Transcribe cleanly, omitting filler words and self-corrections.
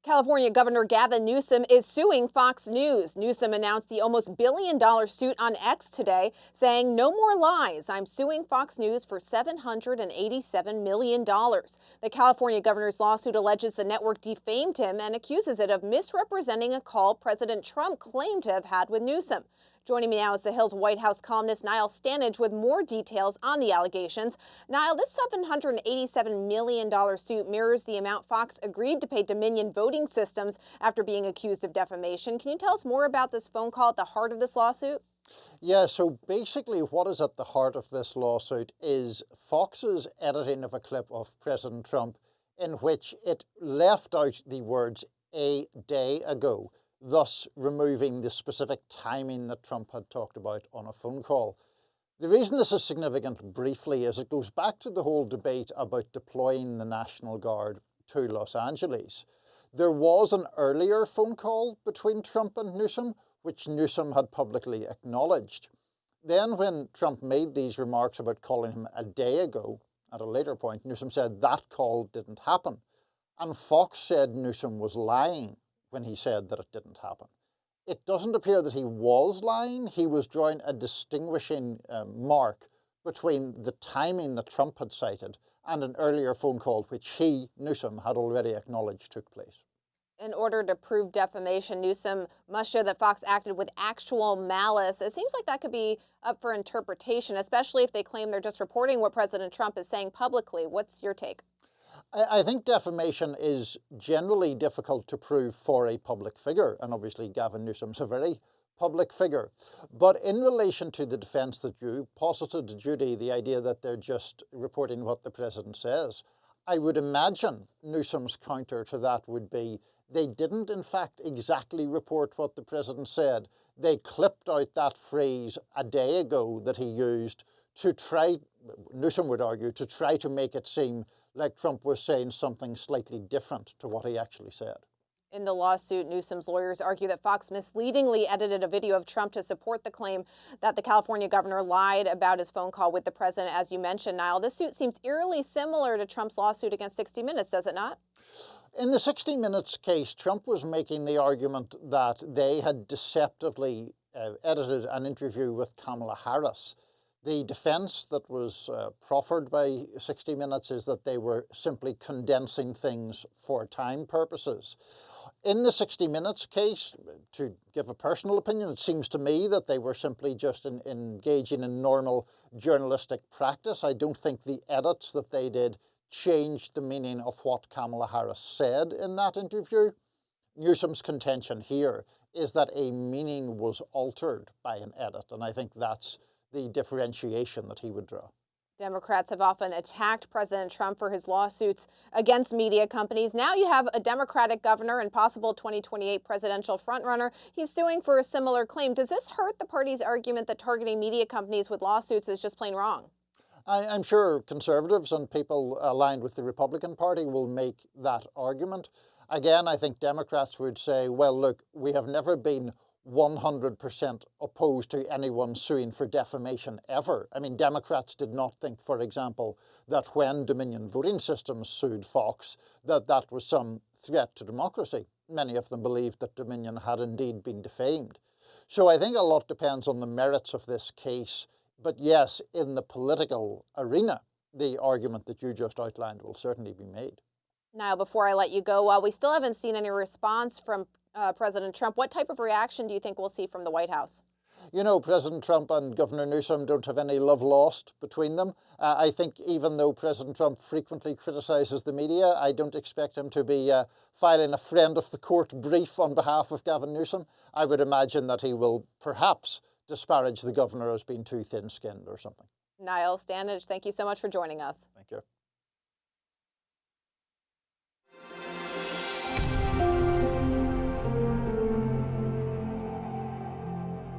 California Governor Gavin Newsom is suing Fox News. Newsom announced the almost billion-dollar suit on X today, saying, "No more lies. I'm suing Fox News for $787 million. The California governor's lawsuit alleges the network defamed him and accuses it of misrepresenting a call President Trump claimed to have had with Newsom. Joining me now is the Hill's White House columnist Niall Stanage with more details on the allegations. Niall, this $787 million suit mirrors the amount Fox agreed to pay Dominion Voting Systems after being accused of defamation. Can you tell us more about this phone call at the heart of this lawsuit? Yeah, so basically what is at the heart of this lawsuit is Fox's editing of a clip of President Trump in which it left out the words "a day ago," thus removing the specific timing that Trump had talked about on a phone call. The reason this is significant briefly is it goes back to the whole debate about deploying the National Guard to Los Angeles. There was an earlier phone call between Trump and Newsom, which Newsom had publicly acknowledged. Then when Trump made these remarks about calling him a day ago, at a later point, Newsom said that call didn't happen. And Fox said Newsom was lying when he said that it didn't happen. It doesn't appear that he was lying. He was drawing a distinguishing mark between the timing that Trump had cited and an earlier phone call which he, Newsom, had already acknowledged took place. In order to prove defamation, Newsom must show that Fox acted with actual malice. It seems like that could be up for interpretation, especially if they claim they're just reporting what President Trump is saying publicly. What's your take? I think defamation is generally difficult to prove for a public figure, and obviously Gavin Newsom's a very public figure. But in relation to the defence that you posited, Judy, the idea that they're just reporting what the president says, I would imagine Newsom's counter to that would be they didn't in fact exactly report what the president said. They clipped out that phrase "a day ago" that he used to try, Newsom would argue, to try to make it seem like Trump was saying something slightly different to what he actually said. In the lawsuit, Newsom's lawyers argue that Fox misleadingly edited a video of Trump to support the claim that the California governor lied about his phone call with the president, as you mentioned, Niall. This suit seems eerily similar to Trump's lawsuit against 60 Minutes, does it not? In the 60 Minutes case, Trump was making the argument that they had deceptively edited an interview with Kamala Harris. The defense that was proffered by 60 Minutes is that they were simply condensing things for time purposes. In the 60 Minutes case, to give a personal opinion, it seems to me that they were simply just engaging in normal journalistic practice. I don't think the edits that they did changed the meaning of what Kamala Harris said in that interview. Newsom's contention here is that a meaning was altered by an edit, and I think that's the differentiation that he would draw. Democrats have often attacked President Trump for his lawsuits against media companies. Now you have a Democratic governor and possible 2028 presidential frontrunner. He's suing for a similar claim. Does this hurt the party's argument that targeting media companies with lawsuits is just plain wrong? I'm sure conservatives and people aligned with the Republican Party will make that argument. Again, I think Democrats would say, well, look, we have never been 100% opposed to anyone suing for defamation ever. I mean, Democrats did not think, for example, that when Dominion Voting Systems sued Fox, that was some threat to democracy. Many of them believed that Dominion had indeed been defamed. So I think a lot depends on the merits of this case. But yes, in the political arena, the argument that you just outlined will certainly be made. Now, before I let you go, we still haven't seen any response from President Trump. What type of reaction do you think we'll see from the White House? You know, President Trump and Governor Newsom don't have any love lost between them. I think even though President Trump frequently criticizes the media, I don't expect him to be filing a friend of the court brief on behalf of Gavin Newsom. I would imagine that he will perhaps disparage the governor as being too thin-skinned or something. Niall Stanage, thank you so much for joining us. Thank you.